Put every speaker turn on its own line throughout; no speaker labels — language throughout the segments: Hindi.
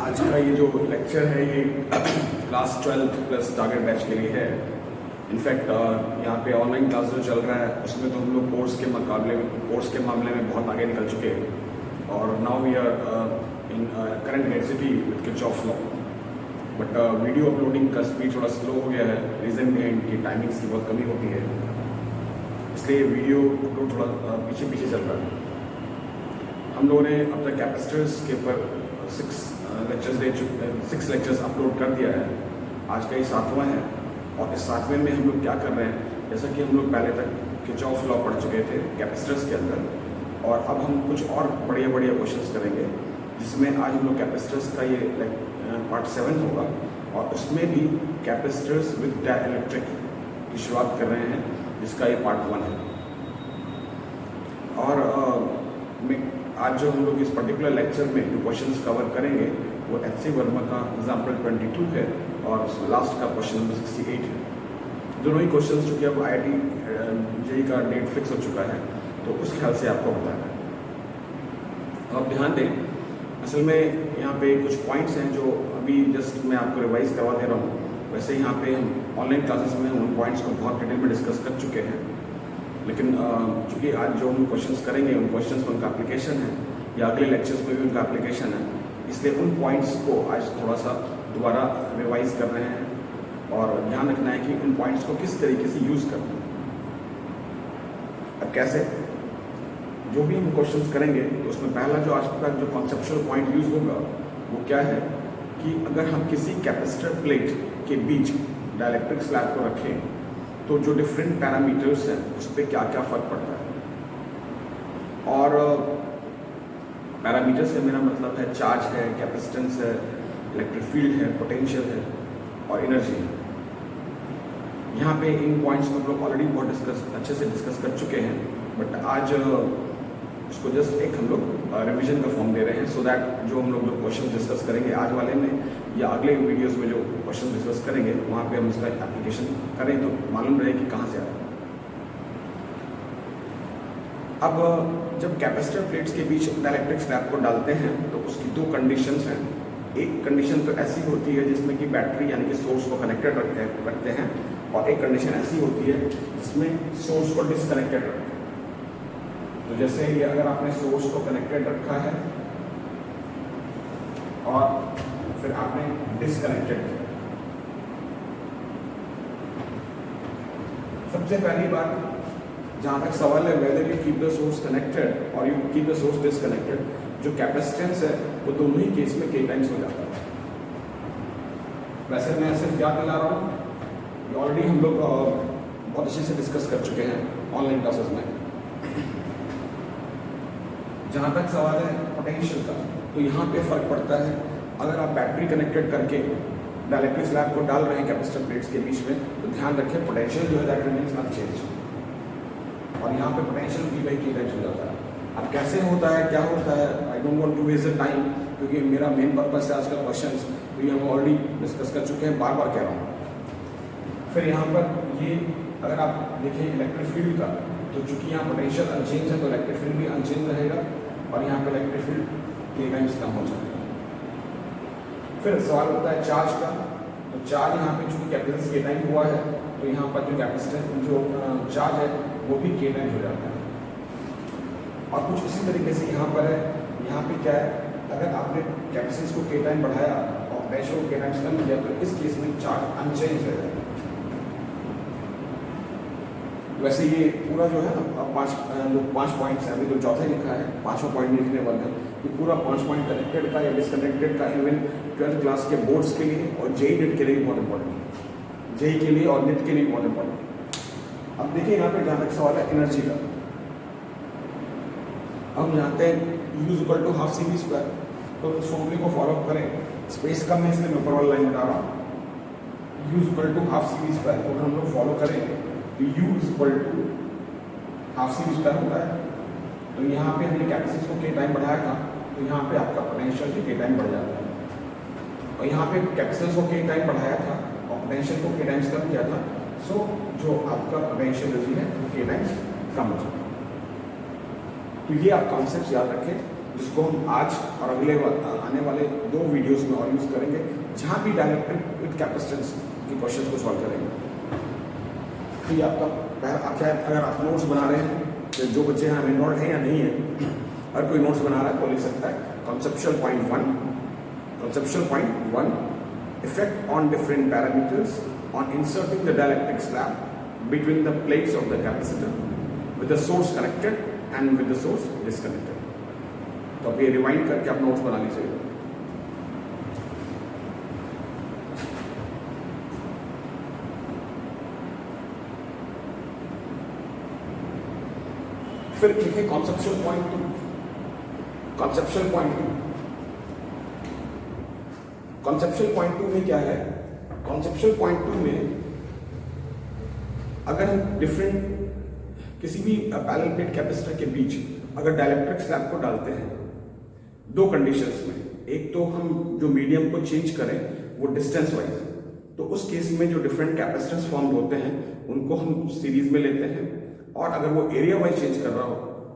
आज का ये जो लेक्चर है ये क्लास 12 प्लस टारगेट बैच के लिए है। इनफैक्ट यहाँ पे ऑनलाइन क्लास जो चल रहा है उसमें तो हम लोग कोर्स के मामले में बहुत आगे निकल चुके हैं और now we are in current university with Kirchhoff's law. But video uploading का स्पीड थोड़ा स्लो हो गया है। रीज़न में इनकी टाइमिंग्स की बहुत कमी होती है, इसलिए वीडियो अपलोड थोड़ा पीछे चल रहा है। हम लोगों ने अब तक कैपेसिटर्स के ऊपर 6 लेक्चर्स अपलोड कर दिया है। आज का ये 7वां है और इस 7वें में हम लोग क्या कर रहे हैं, जैसा कि हम लोग पहले तक किर्चॉफ लॉ पढ़ चुके थे कैपेसिटर्स के अंदर, और अब हम कुछ और बढ़िया क्वेश्चंस करेंगे जिसमें आज हम लोग कैपेसिटर्स का ये पार्ट 7 होगा और उसमें भी कैपेसिटर्स विद डाइलेक्ट्रिक की शुरुआत कर रहे हैं जिसका ये पार्ट 1 है। और आज जो हम लोग इस पर्टिकुलर लेक्चर में जो क्वेश्चंस कवर करेंगे वो एच.सी. वर्मा का एग्जाम्पल 22 है और लास्ट का क्वेश्चन नंबर 68 है। दोनों ही क्वेश्चंस जो कि अब IIT JEE का डेट फिक्स हो चुका है तो उस ख्याल से आपको बताना है। तो आप ध्यान दें, असल में यहाँ पे कुछ पॉइंट्स हैं जो अभी जस्ट मैं आपको रिवाइज करवा दे रहा हूँ। वैसे यहाँ पे हम ऑनलाइन क्लासेस में उन पॉइंट्स को बहुत डिटेल में डिस्कस कर चुके हैं, लेकिन चूँकि आज जो हम क्वेश्चंस करेंगे उन क्वेश्चंस में उनका एप्लीकेशन है या अगले लेक्चर्स में भी उनका एप्लीकेशन है, इसलिए उन पॉइंट्स को आज थोड़ा सा दोबारा रिवाइज कर रहे हैं और ध्यान रखना है कि उन पॉइंट्स को किस तरीके से यूज़ करना है। अब कैसे, जो भी हम क्वेश्चंस करेंगे तो उसमें पहला जो आज का जो कॉन्सेप्चुअल पॉइंट यूज़ होगा वो क्या है कि अगर हम किसी कैपेसिटर प्लेट के बीच डाइलेक्ट्रिक स्लैब को रखें तो जो डिफरेंट पैरामीटर्स हैं उस पर क्या क्या फ़र्क पड़ता है। और पैरामीटर से मेरा मतलब है चार्ज है, कैपेसिटेंस है, इलेक्ट्रिक फील्ड है, पोटेंशियल है और एनर्जी है। यहाँ पे इन पॉइंट्स को हम लोग ऑलरेडी बहुत अच्छे से डिस्कस कर चुके हैं, बट आज इसको जस्ट एक हम लोग रिवीजन का फॉर्म दे रहे हैं सो दैट जो हम लोग क्वेश्चन डिस्कस करेंगे आज वाले में या अगले वीडियोस में जो क्वेश्चन डिस्कस करेंगे वहाँ पे हम इसका एप्लीकेशन करें तो मालूम रहे कि कहाँ से आया। अब जब कैपेसिटर प्लेट्स के बीच डाइलेक्ट्रिक स्लैब को डालते हैं तो उसकी 2 कंडीशंस हैं। एक कंडीशन तो ऐसी होती है जिसमें कि बैटरी यानी कि सोर्स को कनेक्टेड रखते हैं और एक कंडीशन ऐसी होती है जिसमें सोर्स को डिसकनेक्टेड रखते हैं। तो जैसे ये अगर आपने सोर्स को कनेक्टेड रखा है और फिर आपने डिसकनेक्टेड किया, सबसे पहली बात जहाँ तक सवाल है whether you keep the source connected और you keep the source disconnected, जो कैपेसिटेंस है वो दोनों ही केस में k टाइम्स हो जाता है। वैसे मैं सिर्फ याद दिला रहा हूँ, ये ऑलरेडी हम लोग बहुत अच्छे से डिस्कस कर चुके हैं ऑनलाइन क्लासेस में। जहाँ तक सवाल है पोटेंशियल का, तो यहाँ पे फर्क पड़ता है अगर आप बैटरी कनेक्टेड करके डाइलेक्ट्रिक स्लैब को डाल रहे हैं कैपेसिटर प्लेट्स के बीच में तो ध्यान रखें पोटेंशियल जो है दैट रिमेंस अनचेंज और यहाँ पे पोटेंशियल भी भाई k टाइम्स हो जाता है। अब कैसे होता है, क्या होता है, I don't want to waste the time क्योंकि मेरा मेन पर्पस है आज का क्वेश्चन तो ये हम ऑलरेडी डिस्कस कर चुके हैं, बार बार कह रहा हूँ। फिर यहाँ पर ये अगर आप देखें इलेक्ट्रिक फील्ड का, तो चूंकि यहाँ पोटेंशियल अनचेंज है तो इलेक्ट्रिक फील्ड भी अनचेंज रहेगा और यहाँ पर इलेक्ट्रिक फील्ड k टाइम्स कम हो जाएगा। फिर सवाल होता है चार्ज का, तो चार्ज यहाँ पे चूंकि कैपेसिटेंस k टाइम हुआ है तो यहाँ पर जो कैपेसिटेंस जो चार्ज है वो भी k टाइम हो जाता है। और कुछ इसी तरीके से यहाँ पर है, यहाँ पे क्या है, अगर आपने कैपेसिटेंस को k टाइम बढ़ाया और प्रेशर को k टाइम्स कम किया तो इस केस में चार्ज अनचेंज रहेगा। वैसे ये पूरा जो है ना, अब 5 पॉइंट्स हैं, अभी तो चौथा लिखा है, 5वां पॉइंट लिखने वाले हैं। ये पूरा 5 पॉइंट कनेक्टेड का या डिसकनेक्टेड का इवन 12th क्लास के बोर्ड्स के लिए और JEE नेट के लिए बहुत इंपॉर्टेंट है, JEE के लिए और नेट के लिए बहुत इंपॉर्टेंट है। अब देखिए यहाँ पे जहाँ तक सवाल है एनर्जी का, हम जानते हैं U equal to half CV square, तो इस फॉर्मूले को फॉलो करें। स्पेस कम है इसलिए मैं ऊपर वाला लाइन बता रहा हूँ, U equal to half CV square को हम लोग फॉलो करें तो U equal to half CV square होता है। तो यहाँ पे हमने कैपेसिटेंस को k टाइम बढ़ाया था तो यहाँ पे आपका पोटेंशियल भी k टाइम बढ़ जाता है, और यहाँ पे कैपेसिटेंस को k टाइम बढ़ाया था और पोटेंशियल को k टाइम्स कम किया था, सो जो आपका पोटेंशियल एनर्जी है वो k टाइम्स कम हो जाता है। तो ये आप कॉन्सेप्ट याद रखें जिसको हम आज और आने वाले 2 वीडियोस में और यूज़ करेंगे, जहाँ भी डायलेक्ट्रिक विद कैपेसिटेंस के क्वेश्चन को सॉल्व करेंगे। तो ये आपका अगर आप नोट्स बना रहे हैं, तो जो बच्चे यहाँ इन्वॉल्व हैं या नहीं है, अगर कोई नोट्स बना रहा है तो लिख सकता है conceptual point 1, effect on different parameters on inserting the dielectric slab between the plates of the capacitor with the source connected and with the source disconnected। तो अब ये रिवाइंड करके आप नोट्स बना लीजिएगा। फिर लिखे कॉन्सेप्चुअल पॉइंट 2 में क्या है? कॉन्सेप्चुअल पॉइंट 2 में अगर हम डिफरेंट किसी भी पैरेलल प्लेट कैपेसिटर के बीच अगर डायलेक्ट्रिक स्लैब को डालते हैं 2 कंडीशंस में, एक तो हम जो मीडियम को चेंज करें वो डिस्टेंस वाइज, तो उस केस में जो डिफरेंट कैपेसिटर्स फॉर्म होते हैं उनको हम सीरीज में लेते हैं, और अगर वो एरिया वाइज चेंज कर रहा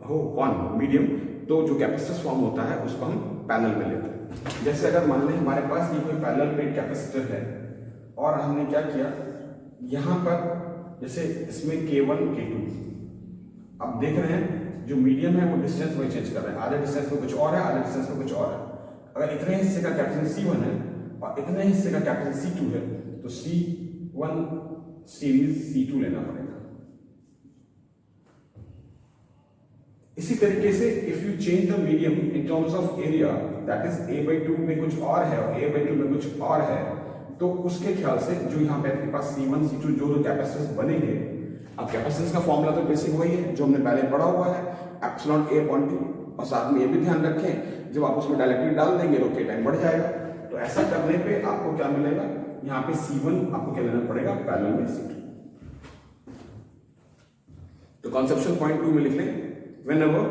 हो कौन मीडियम, तो जो कैपेसिटर्स फॉर्म होता है उसको हम पैरेलल में लेते हैं। जैसे अगर मान लें हमारे पास ये कोई पैरेलल प्लेट कैपेसिटर है और हमने क्या किया, यहाँ पर जैसे इसमें K1 K2, आप देख रहे हैं जो मीडियम है वो डिस्टेंस में चेंज कर रहे हैं, आधे डिस्टेंस में कुछ और है, आधे डिस्टेंस में कुछ और है। अगर इतने हिस्से का कैपेसिटेंस C1 है और इतने हिस्से का कैपेसिटेंस C2 है, तो C1 सीरीज C2 लेना पड़ेगा। इसी तरीके से if you change the medium in terms of area, that is A/2 में कुछ और है और A/2 में कुछ और है, तो उसके ख्याल से जो यहाँ पे आपके पास C1 C2 जो कैपेसिटेंस बनेंगे, अब कैपेसिटेंस का फॉर्मूला तो बेसिक वही है जो हमने पहले पढ़ा हुआ है, एप्सिलॉन A अपॉन T। और साथ में ये भी ध्यान रखें जब आप उसमें डायरेक्टली डाल देंगे तो टाइम बढ़ जाएगा। तो ऐसा करने पे आपको क्या मिलेगा, यहाँ पे C1 आपको क्या लेना पड़ेगा पैरेलल में C2। तो कॉन्सेप्चुअल पॉइंट 2 में लिख लें, whenever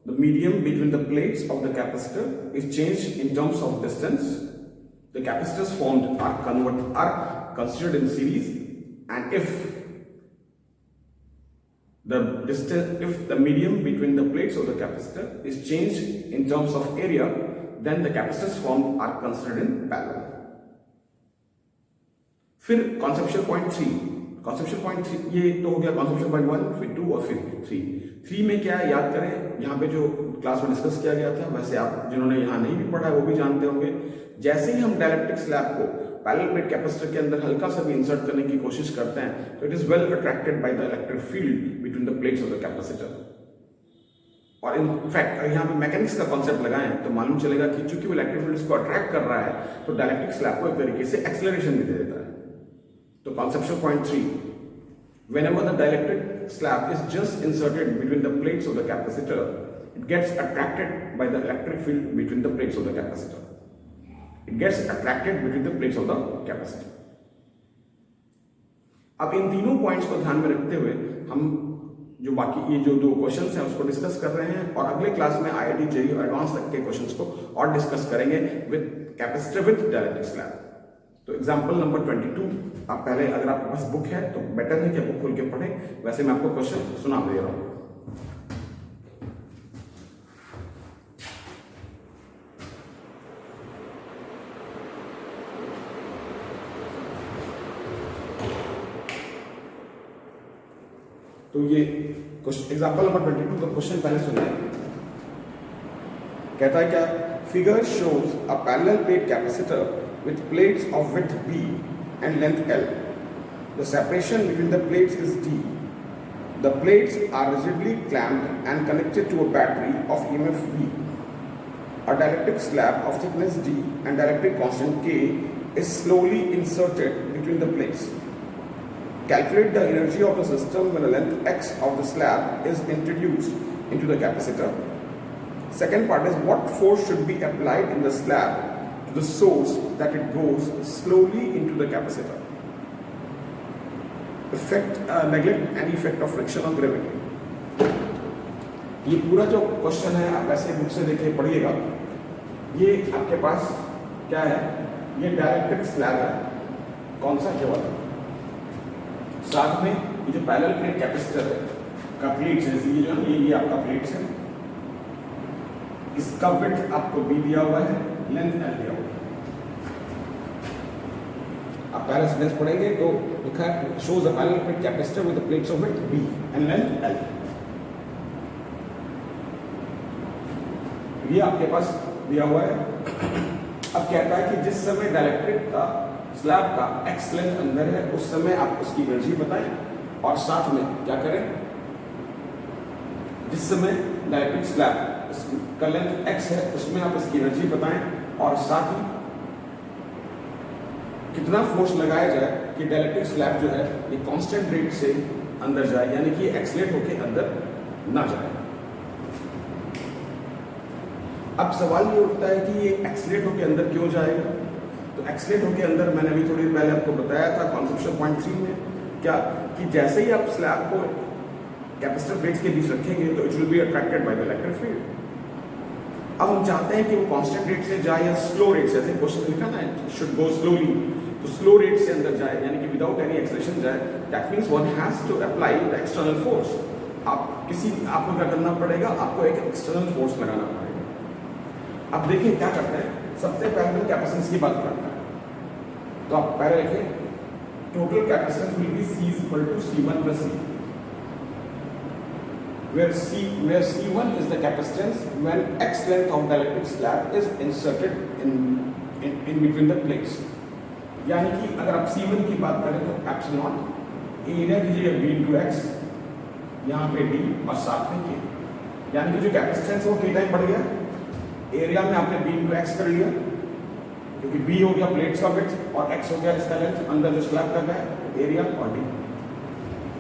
the medium between the plates of the capacitor is changed in terms of distance, the capacitors formed are considered in series, and if the medium between the plates of the capacitor is changed in terms of area, then the capacitors formed are considered in parallel। फिर कॉन्सेप्चुअल पॉइंट 3, ये तो हो गया कॉन्सेप्चुअल पॉइंट 1, फिर 2 और फिर 3 में क्या है याद करें, यहाँ पे जो क्लास में डिस्कस किया गया था, वैसे आप जिन्होंने यहाँ नहीं भी पढ़ा है वो भी जानते होंगे। जैसे ही हम डायलेक्ट्रिक स्लैब को पैरेलल प्लेट कैपेसिटर के अंदर हल्का सा भी इंसर्ट करने की कोशिश करते हैं, तो it is well attracted by the electric field between the plates of the capacitor. और इनफैक्ट यहाँ पे मैकेनिक्स का कॉन्सेप्ट लगाएं तो मालूम चलेगा कि चूंकि वो इलेक्ट्रिक फील्ड इसको अट्रैक्ट कर रहा है, तो डायलेक्ट्रिक स्लैब को एक तरीके से एक्सेलरेशन भी दे देता है। तो conceptual point 3, whenever the dielectric slab is just inserted between the plates of the capacitor, it gets attracted by the electric field between the plates of the capacitor. It gets attracted between the plates of the capacitor. अब इन तीनों पॉइंट्स को ध्यान में रखते हुए हम जो बाकी ये जो 2 क्वेश्चंस हैं उसको डिस्कस कर रहे हैं, और अगले क्लास में IIT JEE एडवांस तक के क्वेश्चंस को और डिस्कस करेंगे with capacitor with dielectric slab. तो एग्जाम्पल नंबर 22, आप पहले अगर आपके पास बुक है तो बेटर है कि आप बुक खोल के पढ़ें, वैसे मैं आपको क्वेश्चन सुना दे रहा हूं। तो ये एग्जाम्पल नंबर 22 का क्वेश्चन पहले सुनिए। कहता है क्या, figure shows a parallel plate capacitor with plates of width B and length L. The separation between the plates is D. The plates are rigidly clamped and connected to a battery of EMF V. A dielectric slab of thickness D and dielectric constant K is slowly inserted between the plates. Calculate the energy of the system when the length X of the slab is introduced into the capacitor. Second part is, what force should be applied in the slab to the source that it goes slowly into the capacitor. Neglect any effect of friction or gravity. ये पूरा जो क्वेश्चन है आप ऐसे बुक से देखे पढ़िएगा। ये आपके पास क्या है, ये डायलेक्ट्रिक स्लैब है, कौन सा क्या वाला, साथ में ये जो पैरेलल प्लेट कैपेसिटर है का प्लेट्स है, ये जो ये आपका प्लेट्स है, इसका विड्थ आपको बी दिया हुआ है, लेंथ एल दिया हुआ है। आप पहला सेंटेंस पढ़ेंगे तो लिखा है shows a parallel plate capacitor with plates of width B and length L. ये आपके पास दिया हुआ है। अब कहता है कि जिस समय डाइलेक्ट्रिक का स्लैब का एक्स लेंथ अंदर है उस समय आप उसकी एनर्जी बताएं और साथ में क्या करें, जिस समय डाइलेक्ट्रिक स्लैब का लेंथ एक्स है उसमें आप इसकी एनर्जी बताएं और साथ ही कितना फोर्स लगाया जाए कि डाइलेक्ट्रिक स्लैब जो है ये कांस्टेंट रेट से अंदर जाए, यानी कि एक्सलेट होकर अंदर ना जाए। अब सवाल ये उठता है कि ये एक्सलेट होकर अंदर क्यों जाएगा। तो एक्सलेट होकर अंदर मैंने अभी थोड़ी देर पहले आपको बताया था कॉन्सेप्चुअल पॉइंट 3 में क्या कि जैसे ही आप स्लैब को कैपेसिटर प्लेट्स के बीच रखेंगे तो it will be attracted by the electric field. अब हम चाहते हैं कि वो कांस्टेंट रेट से जाए या स्लो रेट से, ऐसे क्वेश्चन लिखा ना शुड गो स्लोली, तो स्लो रेट से अंदर जाए यानी कि विदाउट एनी एक्सेलरेशन जाए। That means one has to apply the external force. आपको क्या करना पड़ेगा, आपको एक एक्सटर्नल फोर्स लगाना पड़ेगा। अब देखिए क्या करते हैं, सबसे पहले तो कैपेसिटेंस की बात करते हैं। तो आप पहले लिखें total capacitance will be C is equal to C1 plus C, where C1 is the capacitance when X length of dielectric slab is inserted in between the plates। यानी कि अगर आप C1 की बात करें तो एप्सिलॉन एरिया कीजिएगा B into X, यहाँ पे D और साथ में K, यानी कि जो कैपेसिटेंस है वो K टाइम बढ़ गया, एरिया में आपने B into X कर लिया क्योंकि B हो गया प्लेट्स का विड्थ और X हो गया इसका लेंथ, अंदर जो स्लैब कर रहा है एरिया और D।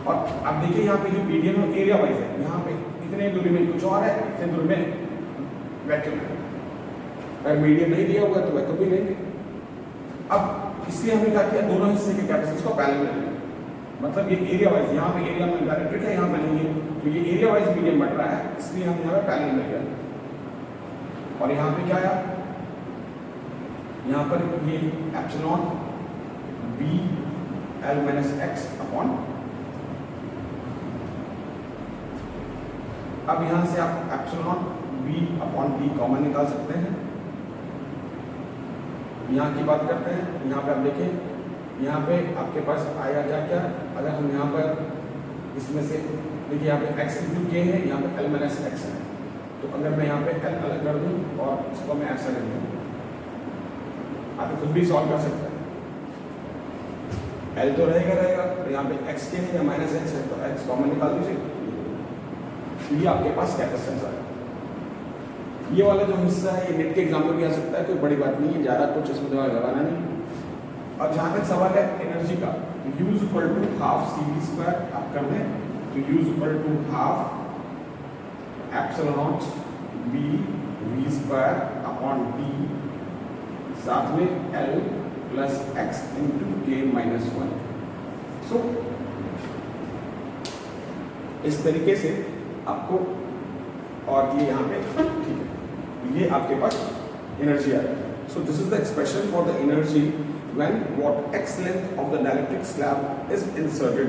और अब देखिए यहाँ पे जो मीडियम एरिया वाइज है, यहाँ पे इतने दूरी में कुछ और है, इतने दूरी में वैक्यूम है। अगर मीडियम नहीं दिया हुआ तो वैक्यूम भी नहीं। अब इसलिए हमने क्या किया, दोनों हिस्से के कैपेसिटेंस को पैरेलल में लिया, मतलब ये एरिया वाइज, यहाँ पे एरिया में डायरेक्टेड है, यहाँ पे नहीं है, तो ये एरिया वाइज मीडियम बढ़ रहा है, इसलिए हम यहाँ पे पैरेलल में लिया। और यहाँ पे क्या आया, यहाँ पर ये epsilon B L minus X upon, अब यहां से आप epsilon B upon D common निकाल सकते हैं। यहाँ की बात करते हैं, यहाँ पे आप देखें, यहाँ पे आपके पास आएगा क्या क्या, अगर हम यहाँ पर इसमें से देखिए यहाँ पे एक्स इंटू के है, यहाँ पे एल माइनस एक्स है, तो अगर मैं यहाँ पे एल अलग कर दूँ और इसको मैं ऐसा कर दूँ, आप खुद भी सॉल्व कर सकते हैं। एल तो रहेगा, तो यहाँ पे एक्स के है या माइनस एक्स है तो एक्स कॉमन निकाल दीजिए, ये आपके पास कैपेसिटेंस आ गया। ये वाला जो हिस्सा है ये नेट के एग्जाम में भी आ सकता है, कोई बड़ी बात नहीं है, ज़्यादा कुछ इसमें दिमाग लगाना नहीं। और जहाँ तक सवाल है एनर्जी का, U is equal to half CV square आप कर दें, तो U is equal to half epsilon B V square upon D साथ में L plus X into K minus 1। So इस तरीके से आपको, और ये यहाँ पे ठीक है, ये आपके पास एनर्जी आ रही है। So this is the expression for the energy when what x length of the dielectric slab is inserted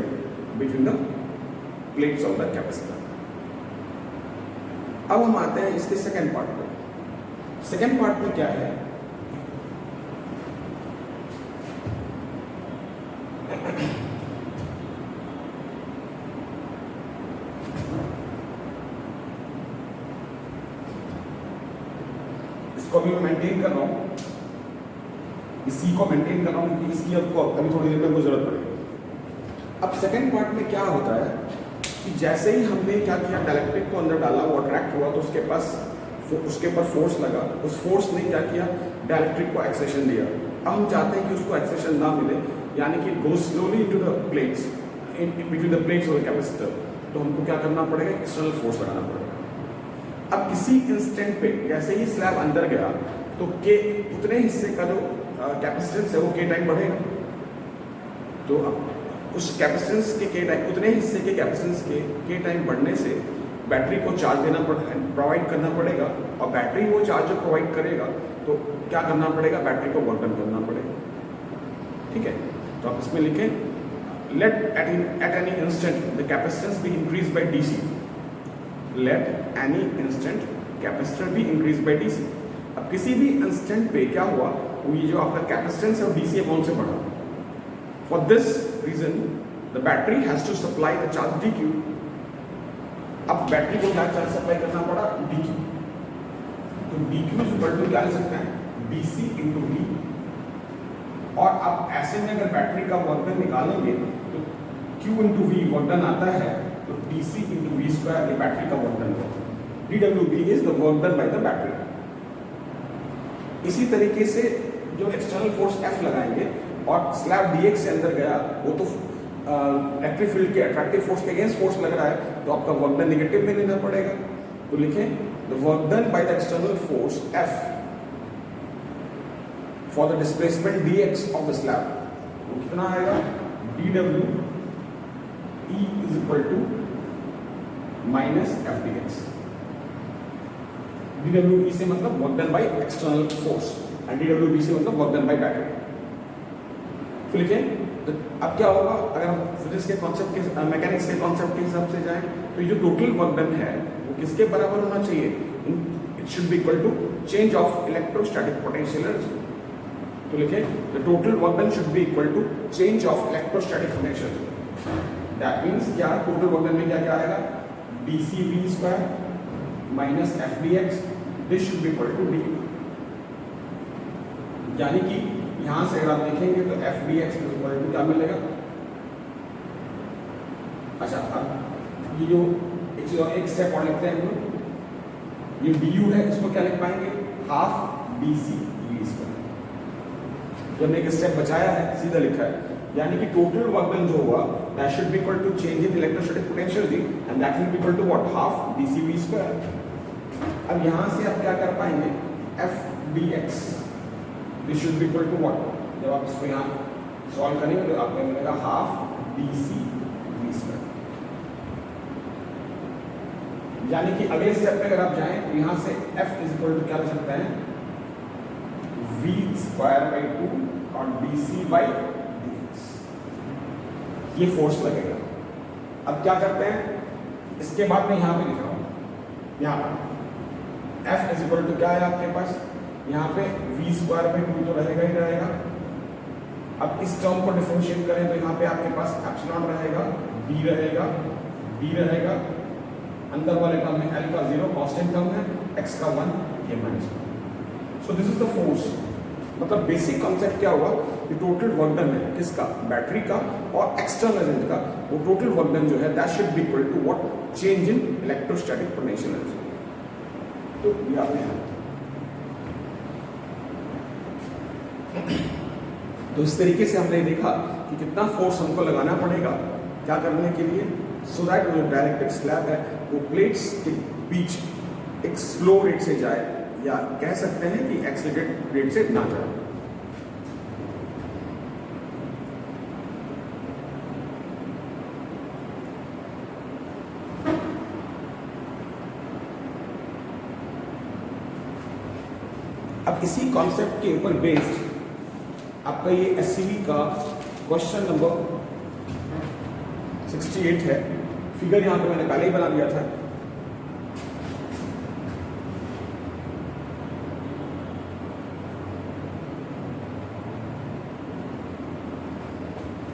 between the plates of the capacitor. अब हम आते हैं इसके सेकेंड पार्ट पे। सेकेंड पार्ट में क्या है, इसको अभी मैं मेंटेन कर रहा हूँ, इसी को मेंटेन कर रहा हूँ क्योंकि इसकी आपको अभी थोड़ी देर में कोई जरूरत पड़ेगी। अब सेकंड पार्ट में क्या होता है कि जैसे ही हमने क्या किया, डाइलेक्ट्रिक को अंदर डाला, वो अट्रैक्ट हुआ तो उसके ऊपर फोर्स लगा, उस फोर्स ने क्या किया, डाइलेक्ट्रिक को एक्सेशन दिया। अब हम चाहते हैं कि उसको एक्सेशन ना मिले, यानी कि गो slowly into the plates, in between the plates of the capacitor, तो हमको क्या करना पड़ेगा, एक्सटर्नल फोर्स लगाना पड़ेगा। अब किसी इंस्टेंट पे जैसे ही स्लैब अंदर गया तो के उतने हिस्से का जो कैपेसिटेंस है वो के टाइम बढ़ेगा, तो अब उस कैपेसिटेंस के टाइम, उतने हिस्से के कैपेसिटेंस के टाइम बढ़ने से बैटरी को चार्ज देना प्रोवाइड करना पड़ेगा, और बैटरी वो चार्ज जो प्रोवाइड करेगा तो क्या करना पड़ेगा, बैटरी को वर्क करना पड़ेगा। ठीक है, तो आप इसमें लिखें let at any instant the capacitance be increase by DC, let any instant capacitor भी इंक्रीज बाय डीसी। अब किसी भी इंस्टेंट पे क्या हुआ, वो ये जो आपका कैपेसिटेंस है वो डीसी अमाउंट से बढ़ा। For this reason the battery has to supply the charge D Q. अब बैटरी को क्या चार्ज सप्लाई करना पड़ा, डी क्यू। तो डी क्यू इक्वल टू क्या ले सकते हैं, डीसी इंटू वी। और अब ऐसे में अगर बैटरी का वर्क डन निकालेंगे तो Q into V work done आता है, तो डीसी इंटू वी स्क्वायर ये बैटरी का वर्क डन है। dWb is the work done by the battery. इसी तरीके से जो एक्सटर्नल फोर्स F लगाएंगे और स्लैब dx से अंदर गया, वो तो इलेक्ट्रिक फील्ड के अट्रैक्टिव फोर्स के अगेंस्ट फोर्स लग रहा है, तो आपका वर्क डन नेगेटिव में लेना पड़ेगा। तो लिखें the work done by the external force F for the displacement dx of the slab, वो कितना आएगा, dW E is equal to minus F dx। dWe से मतलब work done by external force and dWb से मतलब वर्क डन बाय बैटरी। फिर लिखें तो अब क्या होगा, अगर हम फिजिक्स के कॉन्सेप्ट के मैकेनिक्स के कॉन्सेप्ट के हिसाब से जाएं तो ये जो टोटल वर्क डन है वो किसके बराबर होना चाहिए, it should be equal to change of electrostatic potential energy. तो लिखें the total work done should be equal to change of electrostatic potential energy. That means क्या, टोटल वर्क डन में क्या क्या आएगा, dCv square minus F dx, this should be equal to D. यानी कि यहां से अगर आप देखेंगे तो एफ dx इज इक्वल टू क्या मिलेगा। अच्छा, अब ये जो एक स्टेप और लिखते हैं हम लोग, ये du है, इसको क्या लिख पाएंगे, हाफ dc v स्क्वायर। जो हमने एक स्टेप बचाया है सीधा लिखा है, यानी कि टोटल वर्क डन जो हुआ that should be equal to change in electrostatic potential energy and that will be equal to what, half dc v square. अब यहां से आप क्या कर पाएंगे, F dx this should be equal to what, जब आप इसको यहाँ सॉल्व करेंगे तो आपको मिलेगा हाफ dc v स्क्वायर। यानी कि अगले स्टेप पे अगर आप जाएं तो यहां से f इज इक्वल टू क्या लिख सकते हैं, v स्क्वायर बाई 2 और dc बाई dx, ये फोर्स लगेगा। अब क्या करते हैं, इसके बाद मैं यहां पे लिख रहा हूं, यहां पर F इज इक्वल टू क्या है आपके पास, यहाँ पे v स्क्वायर बाई 2 तो रहेगा ही रहेगा। अब इस टर्म को डिफरेंशिएट करें तो यहाँ पे आपके पास एप्सिलॉन रहेगा, b रहेगा, d रहेगा, अंदर वाले टर्म में l का 0 कांस्टेंट टर्म है, x का 1, k minus 1। So this is the force. मतलब बेसिक कॉन्सेप्ट क्या हुआ, कि टोटल वर्क डन है किसका, बैटरी का और एक्सटर्नल एजेंट का, वो टोटल वर्क डन जो है that should be equal to what, change in electrostatic potential energy. तो ये आपने तो इस तरीके से हमने देखा कि कितना फोर्स हमको लगाना पड़ेगा क्या करने के लिए, सो दैट जो डायरेक्टेड स्लैब है वो प्लेट्स के बीच एक स्लो रेट से जाए, या कह सकते हैं कि एक्सीलरेटेड रेट से ना जाए। अब इसी कॉन्सेप्ट के ऊपर बेस्ड आपका ये एससीवी का क्वेश्चन नंबर 68 है। फिगर यहां पे मैंने पहले ही बना दिया था।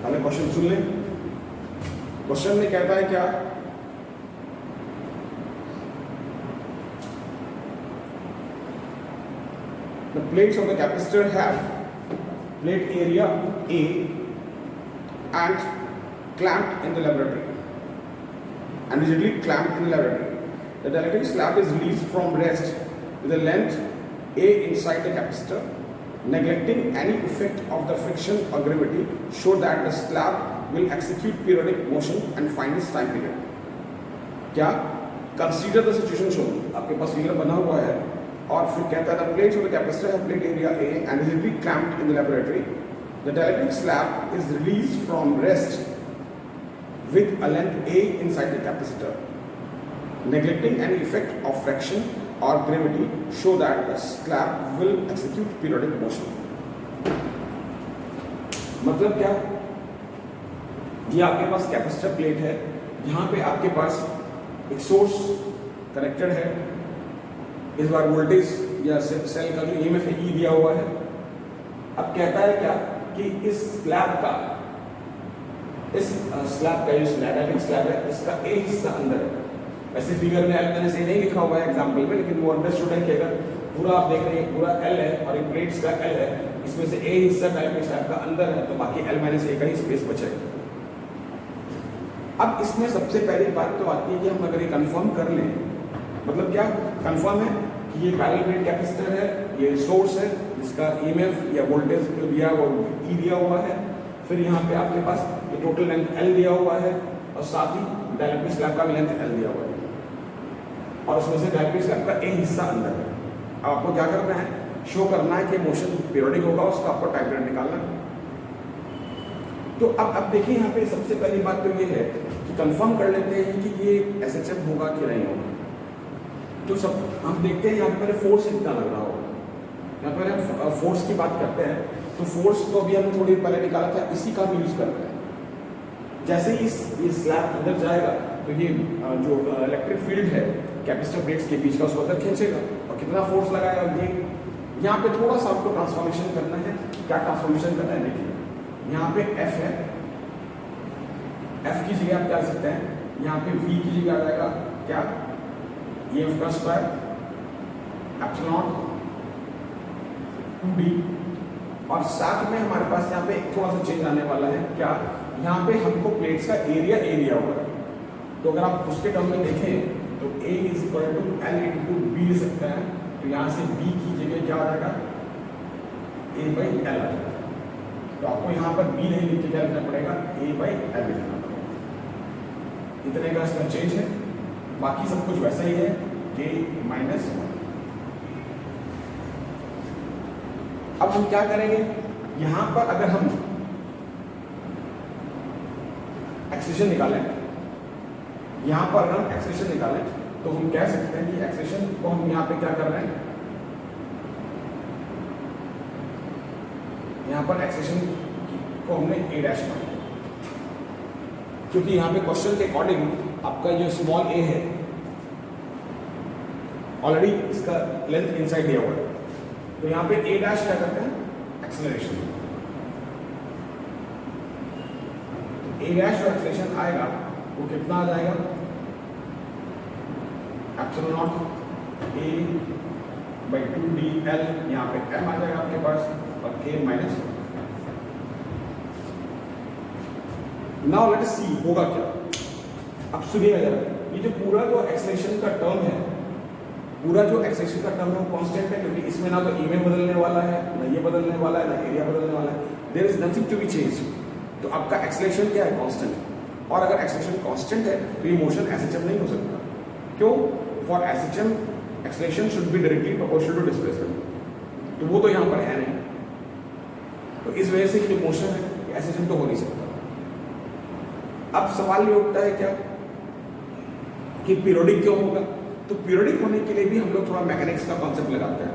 पहले क्वेश्चन सुन लें। क्वेश्चन में कहता है क्या, the plates of the capacitor have plate area A and clamped in the laboratory and rigidly clamped in the laboratory. The dielectric slab is released from rest with a length A inside the capacitor, neglecting any effect of the friction or gravity, show that the slab will execute periodic motion and find its time period. क्या, consider the situation shown, आपके पास फिगर बना हुआ है और फिर कहता है the plates of the capacitor have plate area A and is rigidly clamped in the laboratory. The dielectric slab is released from rest with a length A inside the capacitor, neglecting any effect of friction or gravity, show that the slab will execute periodic motion. मतलब क्या, ये आपके पास कैपेसिटर प्लेट है, यहाँ पे आपके पास एक सोर्स कनेक्टेड है इस बार वोल्टेज या सेल का जो ईएमएफ है ई दिया हुआ है। अब कहता है क्या कि इस स्लैब का जो स्लैब है इसका ए हिस्सा अंदर है। वैसे फिगर में मैंने से नहीं लिखा हुआ है एग्जांपल में, लेकिन वो अंडरस्टूड है कि अगर पूरा आप देख रहे हैं पूरा एल है और एक प्लेट्स का एल है, इसमें से ए हिस्सा डायलेक्ट्रिक स्लैब का अंदर है तो बाकी एल माइनस ए का ही स्पेस बचेगा। अब इसमें सबसे पहली बात तो आती है कि हम अगर ये कंफर्म कर लें, मतलब क्या कंफर्म है कि ये पैरेलल प्लेट कैपेसिटर है, ये सोर्स है, इसका ईएमएफ या वोल्टेज जो दिया वो ई दिया हुआ है, फिर यहाँ पे आपके पास ये टोटल लेंथ एल दिया हुआ है और साथ ही डायलेक्ट्रिक स्लैब का भी लेंथ एल दिया हुआ है और उसमें से डायलेक्ट्रिक स्लैब का ए हिस्सा अंदर है। अब आपको क्या करना है, शो करना है कि मोशन पीरियोडिक होगा, उसका आपको टाइम पीरियड निकालना है। तो अब देखिए यहाँ पे सबसे पहली बात तो ये है कि कंफर्म कर लेते हैं कि ये एसएचएफ होगा कि नहीं होगा। तो सब हम देखते हैं यहाँ पे पहले फोर्स कितना लग रहा होगा। यहाँ पर फोर्स की बात करते हैं तो फोर्स तो अभी हमने थोड़ी पहले निकाला था, इसी का हम यूज कर रहे हैं। जैसे ही इस स्लैब अंदर जाएगा तो ये जो इलेक्ट्रिक फील्ड है कैपेसिटर प्लेट्स के बीच का उसको अंदर खींचेगा और कितना फोर्स लगाएगा। ये यहाँ पे थोड़ा सा आपको ट्रांसफॉर्मेशन करना है। क्या ट्रांसफॉर्मेशन करना है देखिए, यहाँ पे F है, F की जगह आप क्या कर सकते हैं, यहाँ पे V की जगह आ जाएगा क्या, EF का स्क्वायर एप्सिलॉन 2D, और साथ में हमारे पास यहाँ पे थोड़ा सा चेंज आने वाला है। क्या, यहाँ पे हमको प्लेट्स का एरिया होगा। तो अगर आप उसके टर्म में देखें तो A is equal to L into B ले सकते हैं। तो यहाँ से B की जगह क्या आ जाएगा, A बाई L आ जाएगा। तो आपको यहाँ पर B नहीं लिख के क्या लिखना पड़ेगा, A बाई L लिखना पड़ेगा। इतने का इसका चेंज है, बाकी सब कुछ वैसा ही है, K माइनस 1। अब हम क्या करेंगे, यहाँ पर अगर हम एक्सेलेरेशन निकालें, यहाँ पर अगर हम एक्सेलेरेशन निकालें तो हम कह सकते हैं कि एक्सेलेरेशन को हम यहाँ पे क्या कर रहे हैं, यहाँ पर एक्सेलेरेशन को हमने a डैश माना, क्योंकि यहाँ पे क्वेश्चन के अकॉर्डिंग आपका जो स्मॉल a है ऑलरेडी इसका लेंथ इनसाइड दिया हुआ है। तो यहाँ पे a डैश क्या करते हैं, एक्सेलरेशन। a डैश जो एक्सेलरेशन आएगा वो कितना आ जाएगा, epsilon not a by 2dl, यहाँ पे m आ जाएगा आपके पास और k minus. Now let us see होगा क्या। अब सुनिएगा जरा, ये जो पूरा जो एक्सेलरेशन का टर्म है, पूरा जो एक्सेलरेशन का टर्म है वो कांस्टेंट है, क्योंकि इसमें ना तो ईएमएफ बदलने वाला है, ना ये बदलने वाला है, ना एरिया बदलने वाला है। There is nothing to be change. तो आपका एक्सेलरेशन क्या है, कांस्टेंट। और अगर एक्सेलरेशन कांस्टेंट है तो ये मोशन एसएचएम नहीं हो सकता। क्यों, for SHM acceleration should be directly proportional to displacement, तो वो तो यहाँ पर है नहीं। तो इस वजह से जो मोशन है एसएचएम तो हो नहीं सकता। अब सवाल ये उठता है क्या कि पीरियोडिक क्यों होगा। तो पीरियोडिक होने के लिए भी हम लोग थोड़ा मैकेनिक्स का कॉन्सेप्ट लगाते हैं।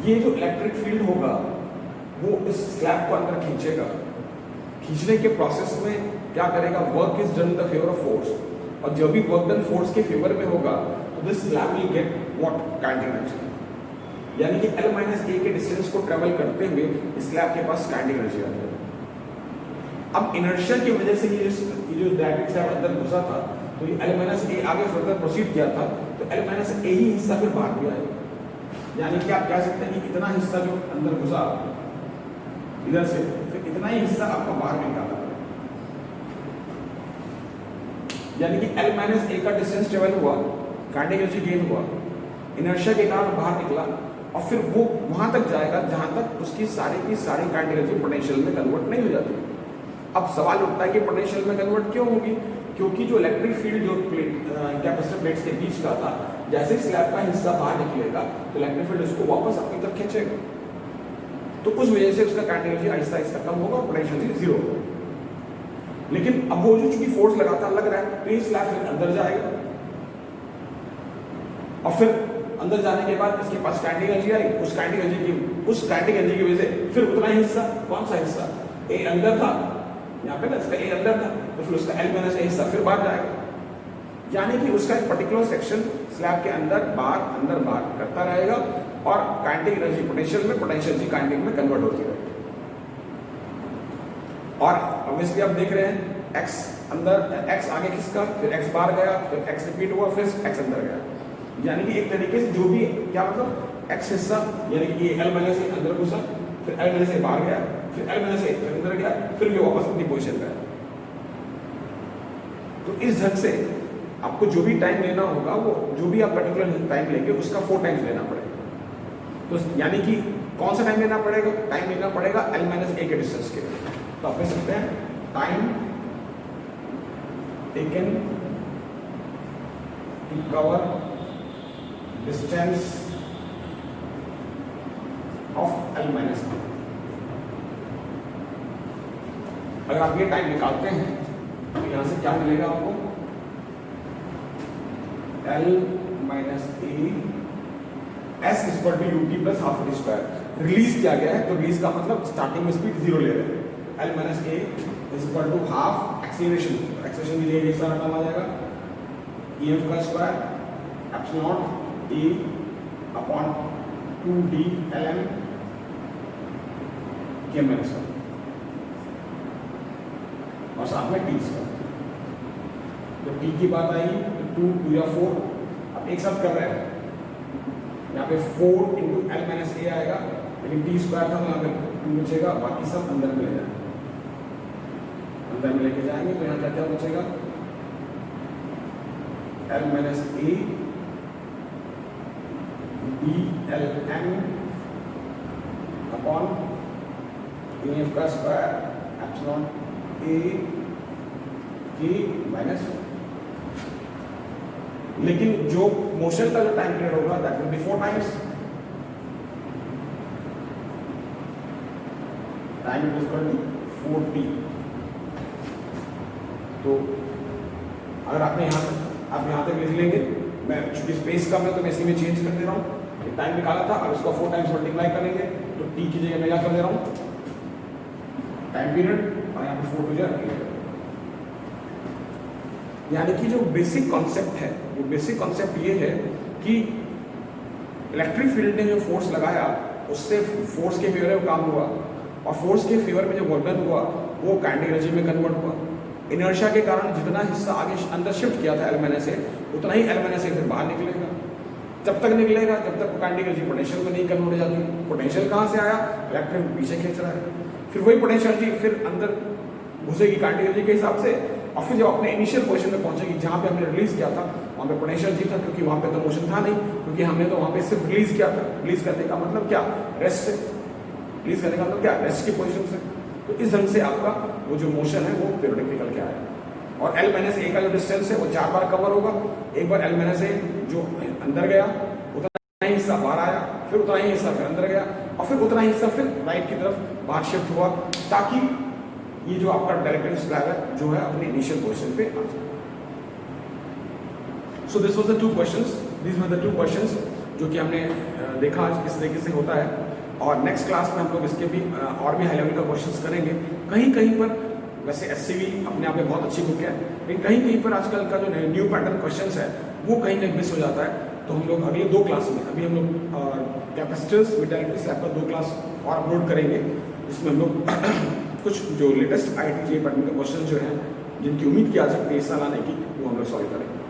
ये जो इलेक्ट्रिक फील्ड होगा वो इस स्लैब को अंदर खींचेगा, खींचने के प्रोसेस में क्या करेगा, work is done in the favour of force, और जब भी वर्क डन फोर्स के फेवर में होगा तो this slab will get what, kinetic energy. यानी कि L माइनस A के डिस्टेंस को ट्रेवल करते हुए इस स्लैब के पास काइनेटिक एनर्जी आ जाएगी। अब इनर्शिया की वजह से ये जो डायलेक्ट्रिक स्लैब अंदर घुसा था तो ये L माइनस A आगे फर्दर प्रोसीड किया था, तो L माइनस A ही हिस्सा फिर बाहर भी आएगा। यानी कि आप कह सकते हैं कि इतना हिस्सा जो अंदर घुसा इधर से, फिर इतना ही हिस्सा आपका बाहर निकाला। यानी कि L माइनस A का डिस्टेंस ट्रेवल हुआ, काइनेटिक एनर्जी गेन हुआ, इनर्शिया के कारण बाहर निकला, और फिर वो वहां तक जाएगा जहां तक उसकी सारी की सारी काइनेटिक एनर्जी पोटेंशियल में कन्वर्ट नहीं हो जाती। अब सवाल उठता है कि पोटेंशियल में कन्वर्ट क्यों होगी, क्योंकि जो इलेक्ट्रिक फील्ड जो कैपेसिटर प्लेट्स के बीच का था, जैसे स्लैब का हिस्सा बाहर निकलेगा तो इलेक्ट्रिक फील्ड उसको वापस अपनी तरफ खींचेगा, तो उस वजह से उसका काइनेटिक एनर्जी आहिस्ता आहिस्ता कम होगा और पोटेंशियल जीरो होगा। लेकिन अब वो जो चूंकि फोर्स लगातार लग रहा है तो ये स्लैब फिर अंदर जाएगा, और फिर अंदर जाने के बाद इसके पास काइनेटिक एनर्जी आई, उस काइनेटिक एनर्जी की वजह से फिर उतना ही हिस्सा, कौन सा हिस्सा, ए अंदर था यहाँ पे ना, इसका ए अंदर था, तो फिर उसका L माइनस A हिस्सा फिर बाहर जाएगा। यानी कि उसका एक पर्टिकुलर सेक्शन स्लैब के अंदर बाहर करता रहेगा और काइनेटिक एनर्जी पोटेंशियल में, पोटेंशियल एनर्जी काइनेटिक में कन्वर्ट होती रहेगी। और ऑब्वियसली आप देख रहे हैं x अंदर, x आगे खिसका, फिर x बाहर गया, फिर x रिपीट हुआ, फिर x अंदर गया। यानी कि एक तरीके से जो भी क्या मतलब x हिस्सा, यानी कि ये L माइनस ए अंदर घुसा, फिर L माइनस ए बाहर गया, फिर L माइनस ए फिर अंदर गया, फिर भी वापस अपनी पोजीशन पे आया। तो इस ढंग से आपको जो भी टाइम लेना होगा, वो जो भी आप पर्टिकुलर टाइम लेंगे उसका 4 टाइम्स लेना पड़ेगा। तो यानी कि कौन सा टाइम लेना पड़ेगा? टाइम लेना पड़ेगा L माइनस ए के डिस्टेंस के लिए। तो आप कह सकते हैं time taken to cover distance of L minus a. अगर आप ये टाइम निकालते हैं तो यहां से क्या मिलेगा आपको? L minus A S equal to UT plus half T square. Release किया गया है तो रिलीज का मतलब स्टार्टिंग में स्पीड 0 ले रहे हैं। L minus a is equal to half acceleration. Acceleration के लिए ये सारा टर्म आ जाएगा EF का square epsilon a upon 2d ln k minus 1 और साथ में टी स्क्वायर। तो टी की बात आई तो 2 या 4 अब एक साथ कर रहे हैं। यहाँ पे 4 इंटू L माइनस ए आएगा, लेकिन टी स्क्वायर था तो यहाँ पे 2 बचेगा, बाकी सब अंदर में ले जाएंगे, अंदर में लेके जाएंगे। तो यहाँ क्या क्या बचेगा? L minus A D L M upon EF का स्क्वायर एप्सिलॉन ए के माइनस। लेकिन जो मोशन का जो टाइम पीरियड होगा that will be 4 times. Time is equal to 4t। तो अगर आपने आप यहाँ तक लिख लेंगे, मैं चूंकि स्पेस कम है तो मैं इसी में चेंज कर दे रहा हूँ। टाइम निकाला था, अब इसको 4 टाइम्स मल्टीप्लाई करेंगे तो t की जगह मैं क्या कर दे रहा हूँ? टाइम पीरियड, और यहाँ पे 4 टू जा। यानी कि जो बेसिक कॉन्सेप्ट है, वो बेसिक कॉन्सेप्ट ये है कि इलेक्ट्रिक फील्ड ने जो फोर्स लगाया उससे फोर्स के फेवर में काम हुआ, और फोर्स के फेवर में जो वर्क हुआ वो काइनेटिक एनर्जी में कन्वर्ट हुआ। इनर्शिया के कारण जितना हिस्सा आगे अंदर शिफ्ट किया था L माइनस ए, उतना ही L माइनस ए फिर बाहर निकलेगा। जब तक निकलेगा जब तक काइनेटिक एनर्जी पोटेंशियल में नहीं कन्वर्ट हो जाती। पोटेंशियल कहाँ से आया? इलेक्ट्रिक पीछे खींच रहा है, फिर वही पोटेंशियल एनर्जी फिर अंदर घुसेगी काइनेटिक एनर्जी के हिसाब से, और फिर जब अपने इनिशियल पोजीशन में पहुंचेगी जहाँ पे हमने रिलीज किया था वहाँ पे पोटेंशियल एनर्जी था, क्योंकि वहाँ पे तो मोशन था नहीं, क्योंकि हमने तो वहाँ पे सिर्फ रिलीज किया था। रिलीज करने का मतलब क्या? रेस्ट। रिलीज करने का मतलब क्या? रेस्ट की पोजीशन से। तो इस ढंग से आपका वो जो मोशन है वो पीरियडिक निकल के आएगा। और L माइनस ए का जो डिस्टेंस है वो 4 बार कवर होगा। एक बार L माइनस ए जो अंदर गया उतना ही हिस्सा बाहर आया, फिर उतना ही हिस्सा फिर अंदर गया, और फिर उतना ही हिस्सा फिर राइट की तरफ बाहर शिफ्ट हुआ, ताकि ये जो आपका डायरेक्टेड स्लैब है जो है अपने इनिशियल पोजीशन पे आ जाए। So this was the 2 questions, this were the 2 questions जो कि हमने देखा आज किस तरीके से होता है। और नेक्स्ट क्लास में हम लोग इसके भी और भी हाई लेवल का क्वेश्चंस करेंगे। कहीं कहीं पर वैसे SCV अपने आप में बहुत अच्छी बुक है, लेकिन कहीं कहीं पर आजकल का जो न्यू पैटर्न क्वेश्चंस है वो कहीं कहीं मिस हो जाता है। तो हम लोग अगले 2 क्लास में, अभी हम लोग कैपेसिटर्स विटालिटी स्लैब पर 2 क्लास और अपलोड करेंगे, जिसमें हम लोग कुछ जो लेटेस्ट IIT JEE पैटर्न के क्वेश्चन जो हैं जिनकी उम्मीद की जा सकती है इस साल आने की, वो हम लोग सॉल्व करेंगे।